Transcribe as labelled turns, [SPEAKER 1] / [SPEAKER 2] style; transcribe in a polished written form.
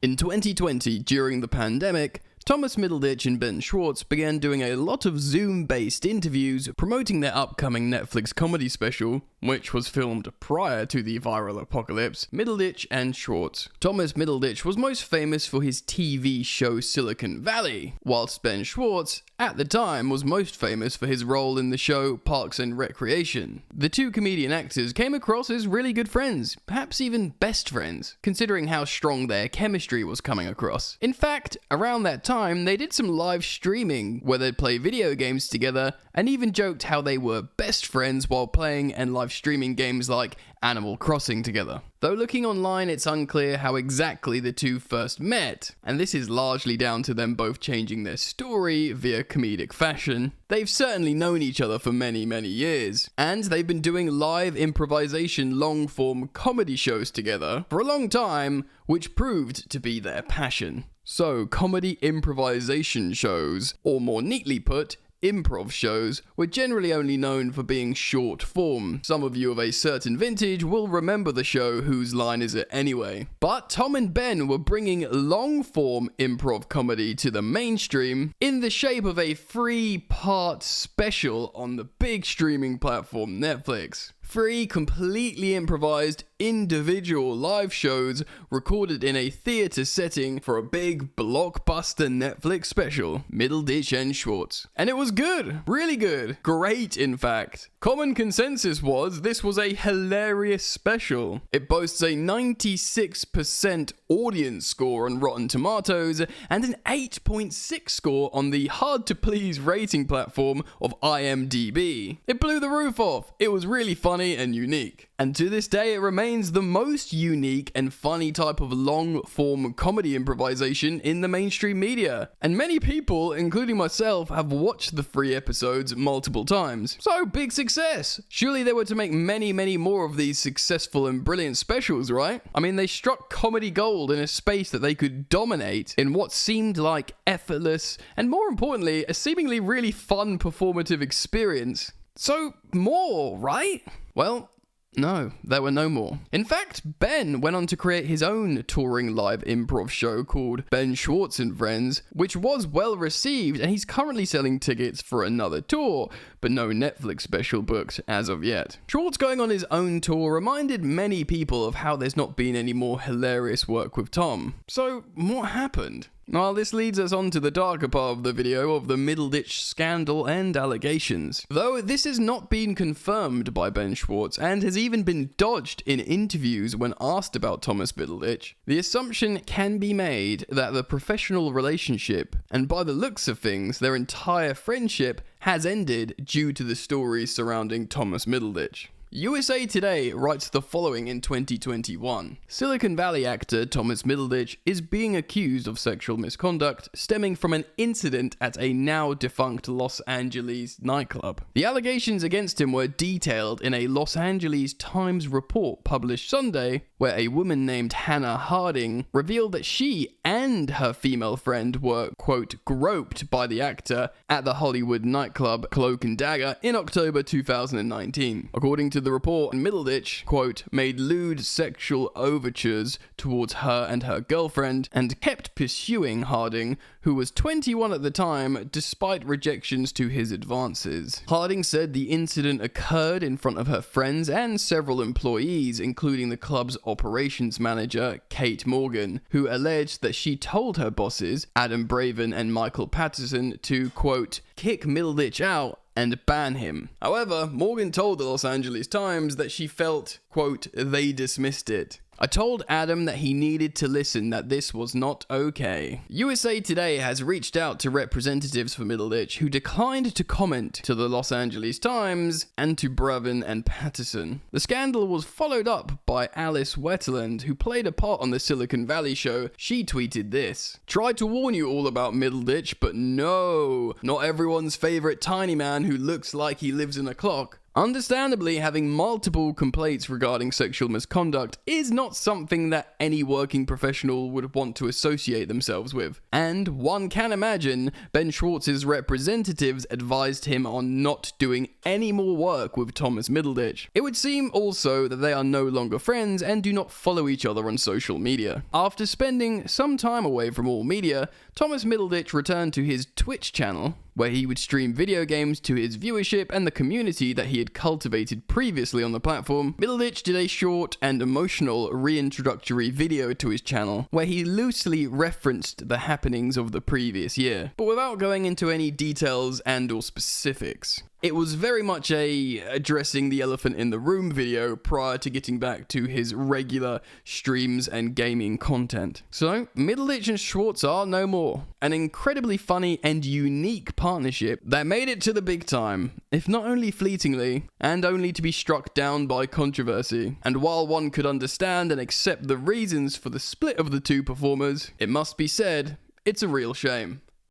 [SPEAKER 1] In 2020, during the pandemic, Thomas Middleditch and Ben Schwartz began doing a lot of Zoom-based interviews promoting their upcoming Netflix comedy special, which was filmed prior to the viral apocalypse, Middleditch and Schwartz. Thomas Middleditch was most famous for his TV show Silicon Valley, whilst Ben Schwartz, at the time, was most famous for his role in the show Parks and Recreation. The two comedian actors came across as really good friends, perhaps even best friends, considering how strong their chemistry was coming across. In fact, around that time, they did some live streaming where they'd play video games together and even joked how they were best friends while playing and live streaming games like Animal Crossing together. Though looking online, it's unclear how exactly the two first met, and this is largely down to them both changing their story via comedic fashion. They've certainly known each other for many, many years, and they've been doing live improvisation long-form comedy shows together for a long time, which proved to be their passion. So, comedy improvisation shows, or more neatly put, improv shows, were generally only known for being short form. Some of you of a certain vintage will remember the show Whose Line Is It Anyway? But Tom and Ben were bringing long form improv comedy to the mainstream in the shape of a 3-part special on the big streaming platform Netflix. 3 completely improvised individual live shows recorded in a theatre setting for a big blockbuster Netflix special, Middleditch and Schwartz. And it was good, really good, great in fact. Common consensus was this was a hilarious special. It boasts a 96% audience score on Rotten Tomatoes and an 8.6 score on the hard-to-please rating platform of IMDb. It blew the roof off. It was really funny and unique. And to this day, it remains the most unique and funny type of long-form comedy improvisation in the mainstream media. And many people, including myself, have watched the 3 episodes multiple times. So, big success! Surely they were to make many, many more of these successful and brilliant specials, right? I mean, they struck comedy gold in a space that they could dominate in what seemed like effortless, and more importantly, a seemingly really fun performative experience. So, more, right? Well, no, there were no more. In fact, Ben went on to create his own touring live improv show called Ben Schwartz and Friends, which was well received, and he's currently selling tickets for another tour, but no Netflix special booked as of yet. Schwartz going on his own tour reminded many people of how there's not been any more hilarious work with Tom. So, what happened? Well, this leads us on to the darker part of the video of the Middleditch scandal and allegations. Though this has not been confirmed by Ben Schwartz and has even been dodged in interviews when asked about Thomas Middleditch, the assumption can be made that the professional relationship, and by the looks of things, their entire friendship, has ended due to the stories surrounding Thomas Middleditch. USA Today writes the following in 2021. Silicon Valley actor Thomas Middleditch is being accused of sexual misconduct stemming from an incident at a now defunct Los Angeles nightclub. The allegations against him were detailed in a Los Angeles Times report published Sunday, where a woman named Hannah Harding revealed that she and her female friend were, quote, groped by the actor at the Hollywood nightclub Cloak and Dagger in October 2019. According to the report, Middleditch, quote, made lewd sexual overtures towards her and her girlfriend and kept pursuing Harding, who was 21 at the time, despite rejections to his advances. Harding said the incident occurred in front of her friends and several employees, including the club's operations manager, Kate Morgan, who alleged that she told her bosses, Adam Braven and Michael Patterson, to, quote, kick Middleditch out and ban him. However, Morgan told the Los Angeles Times that she felt, quote, they dismissed it. I told Adam that he needed to listen, that this was not okay. USA Today has reached out to representatives for Middleditch who declined to comment to the Los Angeles Times and to Braven and Patterson. The scandal was followed up by Alice Wetterland, who played a part on the Silicon Valley show. She tweeted this: tried to warn you all about Middleditch, but no, not everyone's favorite tiny man who looks like he lives in a clock. Understandably, having multiple complaints regarding sexual misconduct is not something that any working professional would want to associate themselves with. And one can imagine Ben Schwartz's representatives advised him on not doing any more work with Thomas Middleditch. It would seem also that they are no longer friends and do not follow each other on social media. After spending some time away from all media, Thomas Middleditch returned to his Twitch channel, where he would stream video games to his viewership and the community that he had cultivated previously on the platform. Middleditch did a short and emotional reintroductory video to his channel, where he loosely referenced the happenings of the previous year, but without going into any details and/or specifics. It was very much a addressing the elephant in the room video prior to getting back to his regular streams and gaming content. So, Middleditch and Schwartz are no more. An incredibly funny and unique partnership that made it to the big time, if not only fleetingly, and only to be struck down by controversy. And while one could understand and accept the reasons for the split of the two performers, it must be said, it's a real shame.